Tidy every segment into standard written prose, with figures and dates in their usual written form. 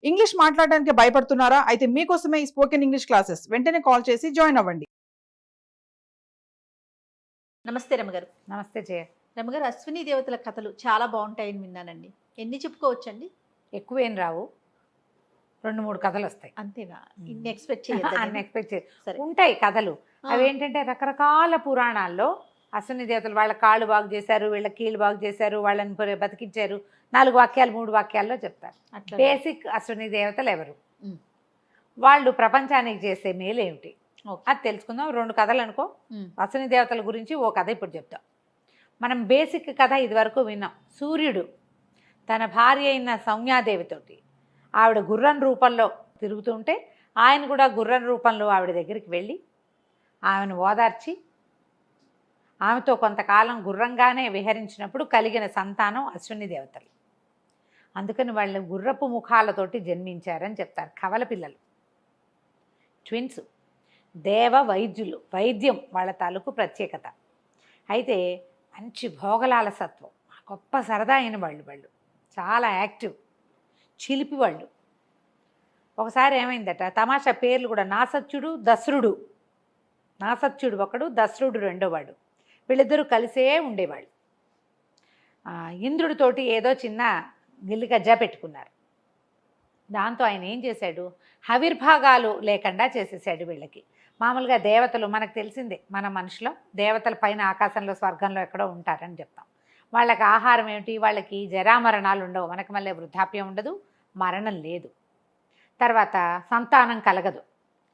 English మాట్లాడడానికి భయపడుతున్నారా? అయితే మీకోసమే ఈ స్పోకెన్ ఇంగ్లీష్ క్లాసెస్. వెంటనే కాల్ చేసి జాయిన్ అవ్వండి. నమస్తే రమగారు. నమస్తే జయ. రమగారు, అశ్విని దేవతల కథలు చాలా బాగుంటాయని విన్నానండి. ఎన్ని చెప్పుకోవచ్చండి? ఎక్కువేం రావు, 2-3 కథలు వస్తాయి. అంతేనా? ఇన్ని ఎక్స్పెక్ట్ అన్ని ఎక్స్పెక్ట్ సరే. ఉంటాయి కథలు. అవేంటంటే రకరకాల పురాణాల్లో అశ్విని దేవతలు వాళ్ళ కాళ్ళు బాగు చేశారు, వీళ్ళ కీళ్ళు బాగు చేశారు, వాళ్ళని బతికించారు, 4 వాక్యాలు 3 వాక్యాల్లో చెప్తారు. బేసిక్ అశ్విని దేవతలు ఎవరు, వాళ్ళు ప్రపంచానికి చేసే మేలు ఏమిటి, అది తెలుసుకుందాం. 2 కథలు అనుకో. అశ్విని దేవతల గురించి ఓ కథ ఇప్పుడు చెప్తాం. మనం బేసిక్ కథ ఇదివరకు విన్నాం. సూర్యుడు తన భార్య అయిన సౌమ్యాదేవితోటి ఆవిడ గుర్రం రూపంలో తిరుగుతుంటే ఆయన కూడా గుర్రం రూపంలో ఆవిడ దగ్గరికి వెళ్ళి ఆమెను ఓదార్చి ఆమెతో కొంతకాలం గుర్రంగానే విహరించినప్పుడు కలిగిన సంతానం అశ్విని దేవతలు. అందుకని వాళ్ళు గుర్రపు ముఖాలతోటి జన్మించారని చెప్తారు. కవల పిల్లలు, ట్విన్స్, దేవ వైద్యులు, వైద్యం వాళ్ళ తాలూకు ప్రత్యేకత. అయితే మంచి భోగలాలసత్వం, గొప్ప సరదా అయిన వాళ్ళు చాలా యాక్టివ్, చిలిపి వాళ్ళు. ఒకసారి ఏమైందట, తమాషా పేర్లు కూడా, నాసత్యుడు దస్రుడు. నాసత్యుడు ఒకడు, దస్రుడు రెండోవాడు. వీళ్ళిద్దరూ కలిసే ఉండేవాళ్ళు. ఇంద్రుడితోటి ఏదో చిన్న గిల్లి గజ్జా పెట్టుకున్నారు. దాంతో ఆయన ఏం చేశాడు, హవిర్భాగాలు లేకుండా చేసేసాడు వీళ్ళకి. మామూలుగా దేవతలు మనకు తెలిసిందే, మన మనుషులో దేవతల పైన ఆకాశంలో స్వర్గంలో ఎక్కడో ఉంటారని చెప్తాం. వాళ్ళకి ఆహారం ఏమిటి, వాళ్ళకి జరామరణాలు ఉండవు. మనకి మళ్ళీ వృద్ధాప్యం ఉండదు, మరణం లేదు, తర్వాత సంతానం కలగదు,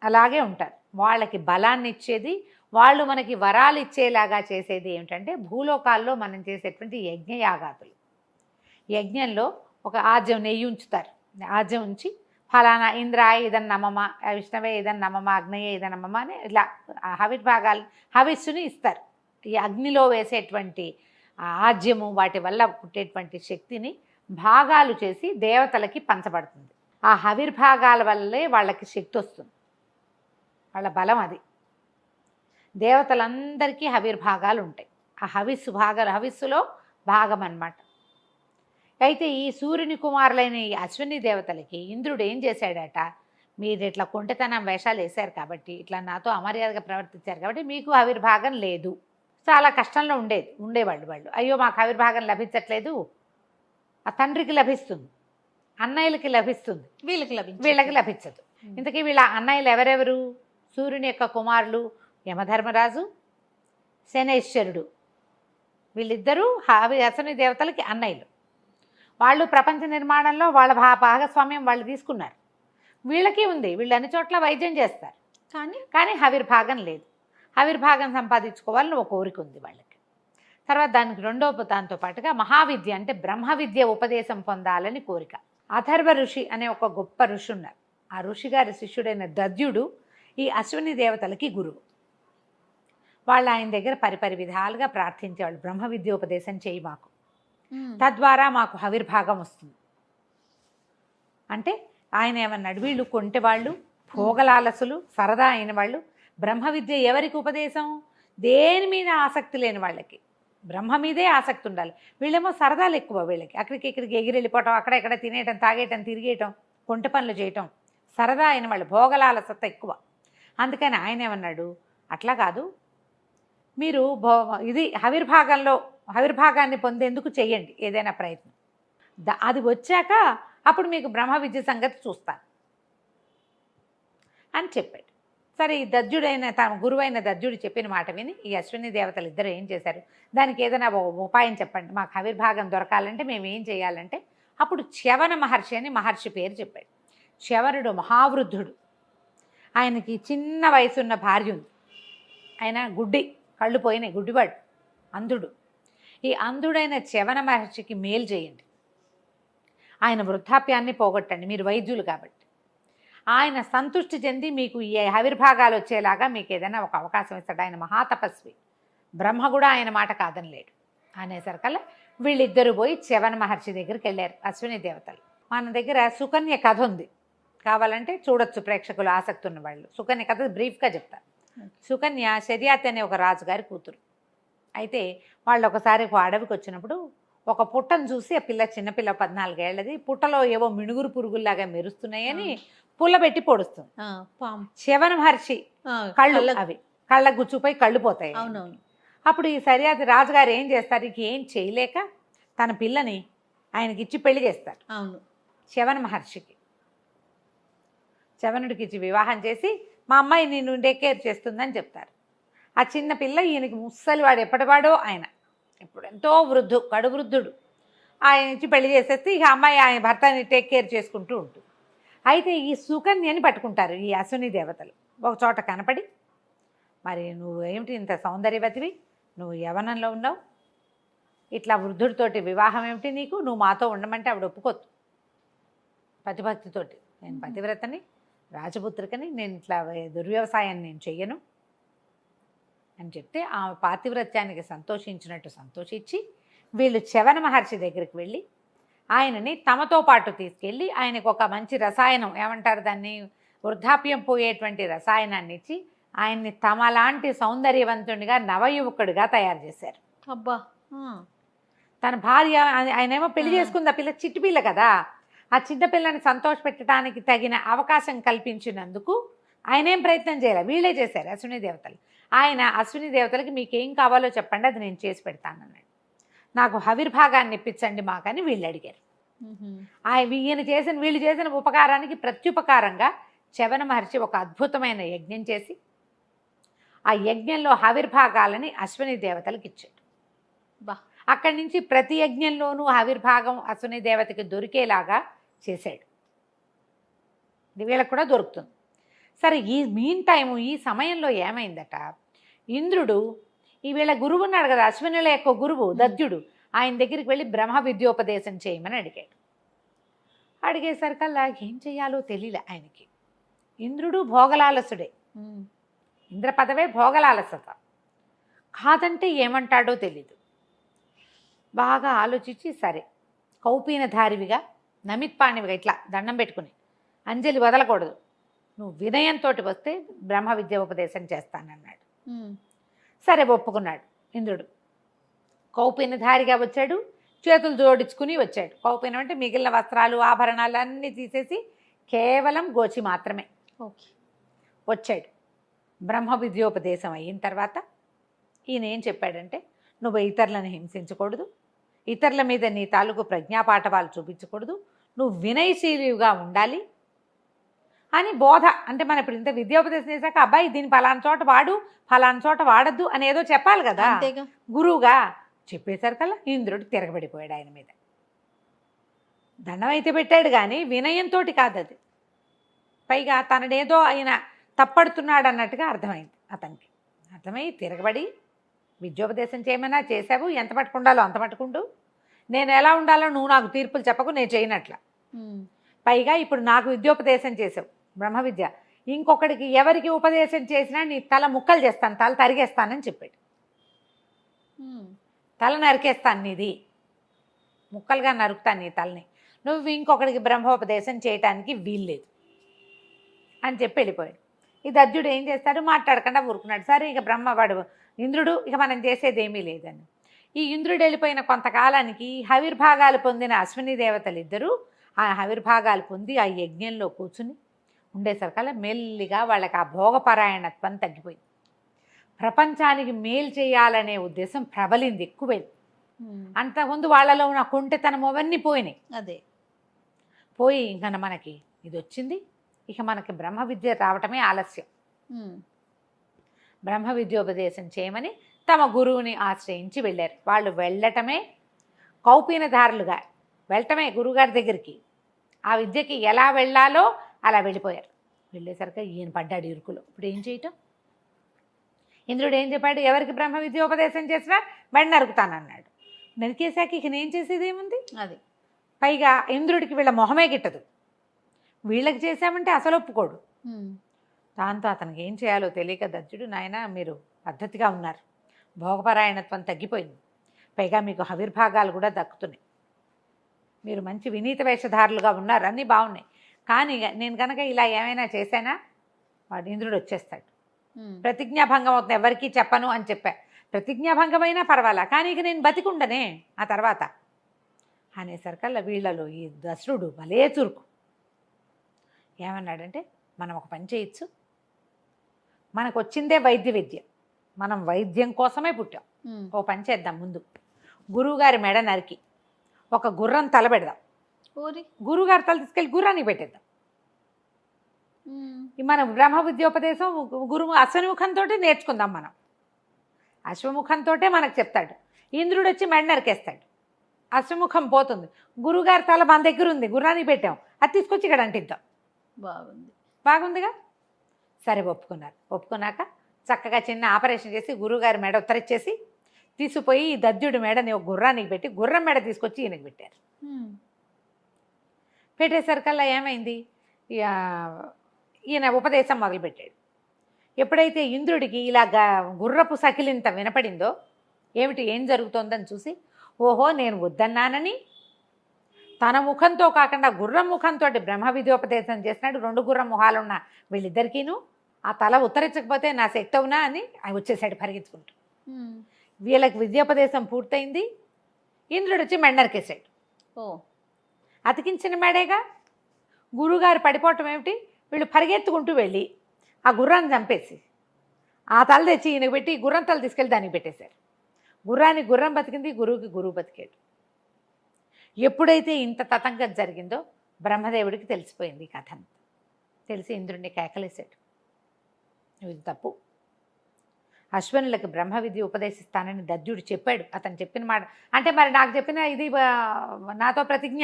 అలాగే ఉంటారు. వాళ్ళకి బలాన్ని ఇచ్చేది, వాళ్ళు మనకి వరాలు ఇచ్చేలాగా చేసేది ఏమిటంటే భూలోకాల్లో మనం చేసేటువంటి యజ్ఞయాగాదులు. యజ్ఞంలో ఒక ఆజ్యం నెయ్యి ఉంచుతారు. ఆజ్యం ఉంచి ఫలానా ఇంద్రాయ ఇదన్ నమమ, విష్ణవే ఇదన్ నమమ, అగ్నయే ఇదన్ నమమ అని ఇలా హవిర్భాగాలు హవిస్సుని ఇస్తారు. ఈ అగ్నిలో వేసేటువంటి ఆజ్యము వాటి వల్ల పుట్టేటువంటి శక్తిని భాగాలు చేసి దేవతలకి పంచబడుతుంది. ఆ హవిర్భాగాల వల్లే వాళ్ళకి శక్తి వస్తుంది, వాళ్ళ బలం అది. దేవతలందరికీ హవిర్భాగాలు ఉంటాయి. ఆ హవిస్సులో భాగం అన్నమాట. అయితే ఈ సూర్యుని కుమారులైన ఈ అశ్విని దేవతలకి ఇంద్రుడు ఏం చేశాడట, మీరు ఇట్లా కొంటెతనం వేషాలు వేశారు కాబట్టి, ఇట్లా నాతో అమర్యాదగా ప్రవర్తించారు కాబట్టి మీకు హవిర్భాగం లేదు. చాలా కష్టంలో ఉండేవాళ్ళు వాళ్ళు. అయ్యో మాకు హవిర్భాగం లభించట్లేదు. ఆ తండ్రికి లభిస్తుంది, అన్నయ్యలకి లభిస్తుంది, వీళ్ళకి లభించదు. ఇంతకీ వీళ్ళ అన్నయ్యలు ఎవరెవరు? సూర్యుని యొక్క కుమారులు యమధర్మరాజు, శనేశ్వరుడు. వీళ్ళిద్దరూ అశ్విని దేవతలకి అన్నయ్యలు. వాళ్ళు ప్రపంచ నిర్మాణంలో వాళ్ళ భాగస్వామ్యం వాళ్ళు తీసుకున్నారు. వీళ్ళకి ఉంది, వీళ్ళు అన్ని చోట్ల వైద్యం చేస్తారు, కానీ హవిర్భాగం లేదు. హవిర్భాగం సంపాదించుకోవాలని ఒక కోరిక ఉంది వాళ్ళకి. తర్వాత దానికి దాంతో పాటుగా మహావిద్య అంటే బ్రహ్మ విద్య ఉపదేశం పొందాలని కోరిక. అథర్వ ఋషి అనే ఒక గొప్ప ఋషి ఉన్నారు. ఆ ఋషి గారి శిష్యుడైన దద్యుడు ఈ అశ్విని దేవతలకి గురువు. వాళ్ళు ఆయన దగ్గర పరిపరి విధాలుగా ప్రార్థించేవాళ్ళు, బ్రహ్మ విద్య ఉపదేశం చేయి మాకు, తద్వారా మాకు హవిర్భాగం వస్తుంది అంటే. ఆయన ఏమన్నాడు, వీళ్ళు కొంటెవాళ్ళు, భోగలాలసులు, సరదా అయిన వాళ్ళు. బ్రహ్మ విద్య ఎవరికి ఉపదేశం? దేని మీద ఆసక్తి లేని వాళ్ళకి బ్రహ్మ మీదే ఆసక్తి ఉండాలి. వీళ్ళేమో సరదాలు ఎక్కువ, వీళ్ళకి అక్కడికి ఇక్కడికి ఎగిరెళ్ళిపోవటం, అక్కడెక్కడ తినేయటం, తాగేయటం, తిరిగేయటం, కొంట పనులు చేయటం, సరదా అయిన వాళ్ళు, భోగలాలసత ఎక్కువ. అందుకని ఆయన ఏమన్నాడు, అట్లా కాదు, మీరు ఇది హవిర్భాగాన్ని పొందేందుకు చెయ్యండి ఏదైనా ప్రయత్నం. అది వచ్చాక అప్పుడు మీకు బ్రహ్మ విద్య సంగతి చూస్తాను అని చెప్పాడు. సరే, ఈ దద్యుడైన తన గురువైన దద్యుడు చెప్పిన మాట విని ఈ అశ్విని దేవతలు ఇద్దరు ఏం చేశారు, దానికి ఏదైనా ఉపాయం చెప్పండి, మాకు హవిర్భాగం దొరకాలంటే మేము ఏం చేయాలంటే, అప్పుడు చ్యవన మహర్షి అని మహర్షి పేరు చెప్పాడు. చ్యవనుడు మహావృద్ధుడు, ఆయనకి చిన్న వయసున్న భార్య ఉంది. ఆయన గుడ్డి, కళ్ళు పోయినాయి, గుడ్డివాడు, అంధుడు. ఈ అంధుడైన చ్యవన మహర్షికి మేలు చేయండి, ఆయన వృద్ధాప్యాన్ని పోగొట్టండి, మీరు వైద్యులు కాబట్టి. ఆయన సంతృష్టి చెంది మీకు ఈ హవిర్భాగాలు వచ్చేలాగా మీకు ఏదైనా ఒక అవకాశం ఇస్తాడు. ఆయన మహాతపస్వి, బ్రహ్మ కూడా ఆయన మాట కాదనలేడు అనేసరికల్లా వీళ్ళిద్దరూ పోయి చ్యవన మహర్షి దగ్గరికి వెళ్ళారు అశ్విని దేవతలు. మన దగ్గర సుకన్య కథ ఉంది, కావాలంటే చూడొచ్చు ప్రేక్షకులు ఆసక్తి ఉన్న వాళ్ళు. సుకన్య కథ బ్రీఫ్గా చెప్తారు. సుకన్య శర్యాతి అనే ఒక రాజుగారి కూతురు. అయితే వాళ్ళు ఒకసారి ఒక అడవికి వచ్చినప్పుడు ఒక పుట్టను చూసి ఆ పిల్ల చిన్నపిల్ల 14 ఏళ్ళది పుట్టలో ఏవో మిణుగురు పురుగుల్లాగా మెరుస్తున్నాయని పుల్లబెట్టి పొడుస్తుంది. పాము. శవన మహర్షి కళ్ళు అవి కళ్ళ గుచ్చుపోయి కళ్ళు పోతాయి. అవునవును. అప్పుడు ఈ సరియాది రాజుగారు ఏం చేస్తారు, ఇక ఏం చేయలేక తన పిల్లని ఆయనకి ఇచ్చి పెళ్లి చేస్తారు. అవును. శవన మహర్షికి శవనుడికి ఇచ్చి వివాహం చేసి మా అమ్మాయి నిన్ను టేక్ చేస్తుందని చెప్తారు. ఆ చిన్న పిల్ల ఈయనకి ముసలివాడు ఎప్పటివాడో ఆయన ఇప్పుడు ఎంతో కడు వృద్ధుడు. ఆయన ఇచ్చి పెళ్లి చేసేస్తే ఇక అమ్మాయి ఆయన భర్తని టేక్ కేర్ చేసుకుంటూ ఉంటుంది. అయితే ఈ సుకన్యని పట్టుకుంటారు ఈ అశ్విని దేవతలు. ఒక చోట కనపడి, మరి నువ్వు ఏమిటి ఇంత సౌందర్యవతివి, నువ్వు యవనంలో ఉన్నావు, ఇట్లా వృద్ధుడితోటి వివాహం ఏమిటి నీకు, నువ్వు మాతో ఉండమంటే ఆవిడ ఒప్పుకోద్దు. పతిభక్తితోటి నేను పతివ్రతని రాజపుత్రికని, నేను ఇట్లా దుర్వ్యవసాయాన్ని నేను చెయ్యను అని చెప్తే ఆ పాతివ్రత్యానికి సంతోషించినట్టు సంతోషించి వీళ్ళు శవన మహర్షి దగ్గరికి వెళ్ళి ఆయనని తమతో పాటు తీసుకెళ్ళి ఆయనకు ఒక మంచి రసాయనం, ఏమంటారు దాన్ని, వృద్ధాప్యం పోయేటువంటి రసాయనాన్ని ఇచ్చి ఆయన్ని తమలాంటి సౌందర్యవంతునిగా నవయువకుడిగా తయారు చేశారు. అబ్బా. తన భార్య ఆయనేమో పెళ్లి చేసుకుంది, ఆ పిల్ల చిట్టి పిల్ల కదా, ఆ చిన్న పిల్లని సంతోషపెట్టడానికి తగిన అవకాశం కల్పించినందుకు ఆయన ఏం ప్రయత్నం చేయాలి, వీళ్ళే చేశారు అశ్విని దేవతలు. ఆయన అశ్విని దేవతలకి మీకేం కావాలో చెప్పండి, అది నేను చేసి పెడతానన్నాడు. నాకు హవిర్భాగాన్ని ఇప్పించండి మాకని వీళ్ళు అడిగారు. వీళ్ళు చేసిన ఉపకారానికి ప్రత్యుపకారంగా శవన మహర్షి ఒక అద్భుతమైన యజ్ఞం చేసి ఆ యజ్ఞంలో హవిర్భాగాలని అశ్విని దేవతలకు ఇచ్చాడు. అక్కడి నుంచి ప్రతి యజ్ఞంలోనూ హవిర్భాగం అశ్విని దేవతకి దొరికేలాగా చేశాడు. వీళ్ళకు కూడా దొరుకుతుంది. సరే, ఈ మీన్ టైము ఈ సమయంలో ఏమైందట, ఇంద్రుడు ఈ వీళ్ళ గురువు ఉన్నాడు కదా, అశ్వినుల యొక్క గురువు దత్యుడు, ఆయన దగ్గరికి వెళ్ళి బ్రహ్మ విద్యోపదేశం చేయమని అడిగాడు. అడిగేసరికల్లా ఏం చెయ్యాలో తెలియలే ఆయనకి. ఇంద్రుడు భోగలాలసుడే, ఇంద్ర పదవే భోగలాలసత, కాదంటే ఏమంటాడో తెలీదు. బాగా ఆలోచించి సరే కౌపీనధారివిగా నమిత్పాణివిగా ఇట్లా దండం పెట్టుకుని అంజలి వదలకూడదు, నువ్వు వినయంతో వస్తే బ్రహ్మ విద్య ఉపదేశం చేస్తానన్నాడు. సరే ఒప్పుకున్నాడు ఇంద్రుడు. కౌపీనధారిగా వచ్చాడు, చేతులు జోడించుకుని వచ్చాడు. కౌపీనం అంటే మిగిలిన వస్త్రాలు ఆభరణాలు అన్నీ తీసేసి కేవలం గోచి మాత్రమే వచ్చాడు. బ్రహ్మ విద్యోపదేశం అయిన తర్వాత ఈయన ఏం చెప్పాడంటే, నువ్వు ఇతరులను హింసించకూడదు, ఇతరుల మీద నీ తాలూకు ప్రజ్ఞాపాఠవాలు చూపించకూడదు, నువ్వు వినయశీలిగా ఉండాలి అని బోధ. అంటే మనం ఇప్పుడు ఇంత విద్యోపదేశం చేశాక అబ్బాయి దీన్ని ఫలానా చోట వాడు, ఫలానా చోట వాడద్దు అని ఏదో చెప్పాలి కదా గురువుగా. చెప్పేసరికల్లా ఇంద్రుడు తిరగబడిపోయాడు ఆయన మీద. దండం అయితే పెట్టాడు కానీ వినయంతో కాదు అది. పైగా తనడేదో ఆయన తప్పడుతున్నాడు అన్నట్టుగా అర్థమైంది అతనికి. అర్థమై తిరగబడి విద్యోపదేశం చేయమన్నా చేసావు, ఎంత పట్టుకుండాలో అంత పట్టుకుంటూ, నేను ఎలా ఉండాలో నువ్వు నాకు తీర్పులు చెప్పకు, నేను చేయనట్ల. పైగా ఇప్పుడు నాకు విద్యోపదేశం చేసావు బ్రహ్మ విద్య, ఇంకొకడికి ఎవరికి ఉపదేశం చేసినా నీ తల ముక్కలు చేస్తాను, తల తరిగేస్తానని చెప్పాడు. తల నరికేస్తాను, నీది ముక్కలుగా నరుకుతాను నీ తలని, నువ్వు ఇంకొకడికి బ్రహ్మోపదేశం చేయటానికి వీల్లేదు అని చెప్పి వెళ్ళిపోయాడు. ఈ దద్యుడు ఏం చేస్తాడు, మాట్లాడకుండా ఊరుకున్నాడు. సరే ఇక బ్రహ్మవాడు ఇంద్రుడు ఇక మనం చేసేదేమీ లేదని. ఈ ఇంద్రుడు వెళ్ళిపోయిన కొంతకాలానికి హవిర్భాగాలు పొందిన అశ్విని దేవతలు ఇద్దరూ ఆ హవిర్భాగాలు పొంది ఆ యజ్ఞంలో కూర్చుని ఉండేసరికల్లా మెల్లిగా వాళ్ళకి ఆ భోగపరాయణత్వం తగ్గిపోయింది. ప్రపంచానికి మేలు చేయాలనే ఉద్దేశం ప్రబలింది, ఎక్కువైంది. అంతకుముందు వాళ్ళలో ఉన్న కుంటితనం అవన్నీ పోయినాయి. అదే పోయి ఇంకా మనకి ఇది వచ్చింది, ఇక మనకి బ్రహ్మ విద్య రావటమే ఆలస్యం. బ్రహ్మ విద్యోపదేశం చేయమని తమ గురువుని ఆశ్రయించి వెళ్ళారు. వాళ్ళు వెళ్ళటమే కౌపీనధారులుగా వెళ్ళటమే గురువుగారి దగ్గరికి. ఆ విద్యకి ఎలా వెళ్ళాలో అలా వెళ్ళిపోయారు. వెళ్ళేసరికి ఈయన పడ్డాడు ఇరుకులో. ఇప్పుడు ఏం చేయటం? ఇంద్రుడు ఏం చెప్పాడు, ఎవరికి బ్రహ్మ విద్యోపదేశం చేసినా మెడ నరుకుతానన్నాడు. నరికేశాక ఇక నేను చేసేది ఏముంది? అది పైగా ఇంద్రుడికి వీళ్ళ మొహమే గిట్టదు, వీళ్ళకి చేశామంటే అసలు ఒప్పుకోడు. దాంతో అతనికి ఏం చేయాలో తెలియక దత్తుడు, నాయన మీరు పద్ధతిగా ఉన్నారు, భోగపరాయణత్వం తగ్గిపోయింది, పైగా మీకు హవిర్భాగాలు కూడా దక్కుతున్నాయి, మీరు మంచి వినీత వేషధారులుగా ఉన్నారు, అన్నీ బాగున్నాయి, కానీ నేను కనుక ఇలా ఏమైనా చేశానా వాడు ఇంద్రుడు వచ్చేస్తాడు, ప్రతిజ్ఞాభంగం అవుతుంది, ఎవరికీ చెప్పను అని చెప్పా. ప్రతిజ్ఞాభంగమైనా పర్వాలా, కానీ ఇక నేను బతికుండనే ఆ తర్వాత అనేసరికల్లా వీళ్ళలో ఈ దశరుడు భలే చురుకు. ఏమన్నాడంటే, మనం ఒక పని చేయొచ్చు, మనకు వచ్చిందే వైద్య విద్య, మనం వైద్యం కోసమే పుట్టాం, ఓ పని చేద్దాం. ముందు గురువుగారి మెడ నరికి ఒక గుర్రం తల పెడదాం, గురువుగారి తల తీసుకెళ్ళి గుర్రానికి పెట్టేద్దాం. మన బ్రహ్మ విద్యోపదేశం గురువు అశ్వముఖంతో నేర్చుకుందాం. మనం అశ్వముఖంతో మనకు చెప్తాడు. ఇంద్రుడు వచ్చి మెడ నరికేస్తాడు, అశ్వముఖం పోతుంది, గురువుగారి తల మన దగ్గర ఉంది, గుర్రానికి పెట్టాం, అది తీసుకొచ్చి ఇక్కడ అంటిద్దాం. బాగుందిగా. సరే ఒప్పుకున్నారు. ఒప్పుకున్నాక చక్కగా చిన్న ఆపరేషన్ చేసి గురువుగారి మెడ ఉత్తరిచ్చేసి తీసుకుపోయి ఈ దద్యుడి మెడని ఒక గుర్రానికి పెట్టి గుర్రం మెడ తీసుకొచ్చి ఈయనకి పెట్టారు. పెట్టేసరికల్లా ఏమైంది, ఈయన ఉపదేశం మొదలుపెట్టాడు. ఎప్పుడైతే ఇంద్రుడికి ఇలా గుర్రపు సకిలింత వినపడిందో, ఏం జరుగుతోందని చూసి, ఓహో నేను వద్దన్నానని తన ముఖంతో కాకుండా గుర్రం ముఖంతో బ్రహ్మ విద్యోపదేశం చేసినాడు. 2 గుర్రం మొహాలున్న వీళ్ళిద్దరికీను ఆ తల ఉత్తరించకపోతే నా శక్తి అవునా అని ఆయన వచ్చేసాడు పరిగెత్తుకుంటూ. వీళ్ళకి విద్యోపదేశం పూర్తయింది. ఇంద్రుడు వచ్చి మెడ నరికేశాడు. అతికించిన మెడేగా. గురువుగారు పడిపోవటం ఏమిటి, వీళ్ళు పరిగెత్తుకుంటూ వెళ్ళి ఆ గుర్రాన్ని చంపేసి ఆ తల తెచ్చి ఈయనకు పెట్టి గుర్రం తల తీసుకెళ్ళి దానికి పెట్టేశారు. గుర్రానికి గుర్రం బతికింది, గురువుకి గురువు బతికాడు. ఎప్పుడైతే ఇంత తతంగం జరిగిందో బ్రహ్మదేవుడికి తెలిసిపోయింది ఈ కథ అంతా. తెలిసి ఇంద్రుడిని కేకలేశాడు, ఇది తప్పు, అశ్వనులకు బ్రహ్మ విద్య ఉపదేశిస్తానని దద్యుడు చెప్పాడు. అతను చెప్పిన మాట అంటే మరి నాకు చెప్పిన ఇది నాతో ప్రతిజ్ఞ,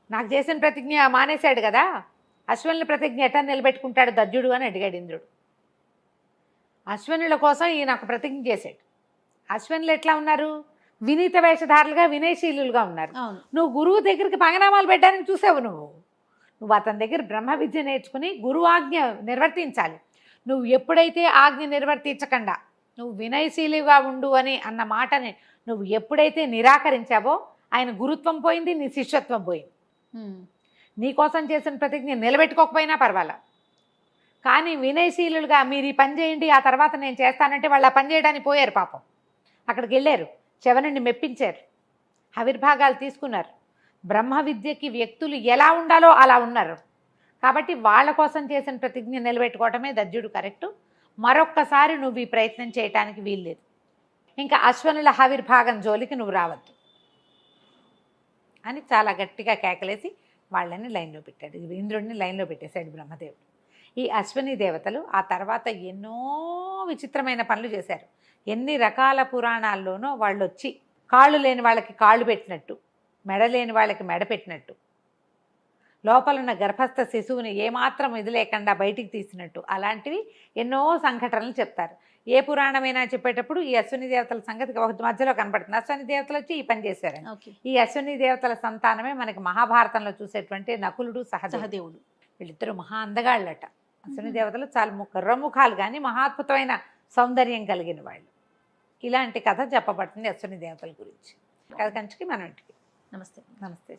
నాకు చేసిన ప్రతిజ్ఞ మానేశాడు కదా, అశ్వనుల ప్రతిజ్ఞ ఎట్లా నిలబెట్టుకుంటాడు దద్యుడు అని అడిగాడు ఇంద్రుడు. అశ్వనుల కోసం ఈయన ఒక ప్రతిజ్ఞ చేశాడు. అశ్వనులు ఎట్లా ఉన్నారు, వినీత వేషధారులుగా వినయశీలుగా ఉన్నారు. నువ్వు గురువు దగ్గరికి పంగనామాలు పెట్టడానికి చూసావు. నువ్వు అతని దగ్గర బ్రహ్మ విద్య నేర్చుకుని గురువు ఆజ్ఞ నిర్వర్తించాలి. నువ్వు ఎప్పుడైతే ఆజ్ఞ నిర్వర్తించకుండా నువ్వు వినయశీలిగా ఉండు అని అన్న మాటని నువ్వు ఎప్పుడైతే నిరాకరించావో ఆయన గురుత్వం పోయింది, నీ శిష్యత్వం పోయింది. నీకోసం చేసిన ప్రతిజ్ఞ నిలబెట్టుకోకపోయినా పర్వాలా, కానీ వినయశీలుగా మీరు ఈ పని చేయండి ఆ తర్వాత నేను చేస్తానంటే వాళ్ళు ఆ పని చేయడానికి పోయారు. పాపం అక్కడికి వెళ్ళారు, శవనుడిని మెప్పించారు, ఆవిర్భాగాలు తీసుకున్నారు. బ్రహ్మ విద్యకి వ్యక్తులు ఎలా ఉండాలో అలా ఉన్నారు. కాబట్టి వాళ్ళ కోసం చేసిన ప్రతిజ్ఞ నిలబెట్టుకోవటమే దద్యుడు కరెక్టు. మరొక్కసారి నువ్వు ఈ ప్రయత్నం చేయటానికి వీల్లేదు. ఇంకా అశ్వనుల ఆవిర్భాగం జోలికి నువ్వు రావద్దు అని చాలా గట్టిగా కేకలేసి వాళ్ళని లైన్లో పెట్టాడు. ఇంద్రుడిని లైన్లో పెట్టేశాడు బ్రహ్మదేవుడు. ఈ అశ్వని దేవతలు ఆ తర్వాత ఎన్నో విచిత్రమైన పనులు చేశారు. ఎన్ని రకాల పురాణాల్లోనో వాళ్ళు వచ్చి కాళ్ళు లేని వాళ్ళకి కాళ్ళు పెట్టినట్టు, మెడ లేని వాళ్ళకి మెడ పెట్టినట్టు, లోపలున్న గర్భస్థ శిశువుని ఏమాత్రం ఇది లేకుండా బయటికి తీసినట్టు, అలాంటివి ఎన్నో సంఘటనలు చెప్తారు. ఏ పురాణమైనా చెప్పేటప్పుడు ఈ అశ్విని దేవతల సంగతి మధ్యలో కనపడుతుంది. అశ్విని దేవతలు వచ్చి ఈ పని చేశారు. ఈ అశ్విని దేవతల సంతానమే మనకి మహాభారతంలో చూసేటువంటి నకులుడు సహదేవుడు. వీళ్ళిద్దరూ మహా అందగాళ్ళట. అశ్విని దేవతలు చాలా కర్రముఖాలు కానీ మహాద్భుతమైన సౌందర్యం కలిగిన వాళ్ళు. ఇలాంటి కథ చెప్పబడుతుంది అశ్విని దేవతల గురించి. కథ కంచికి మనం ఇంటికి. నమస్తే. నమస్తే.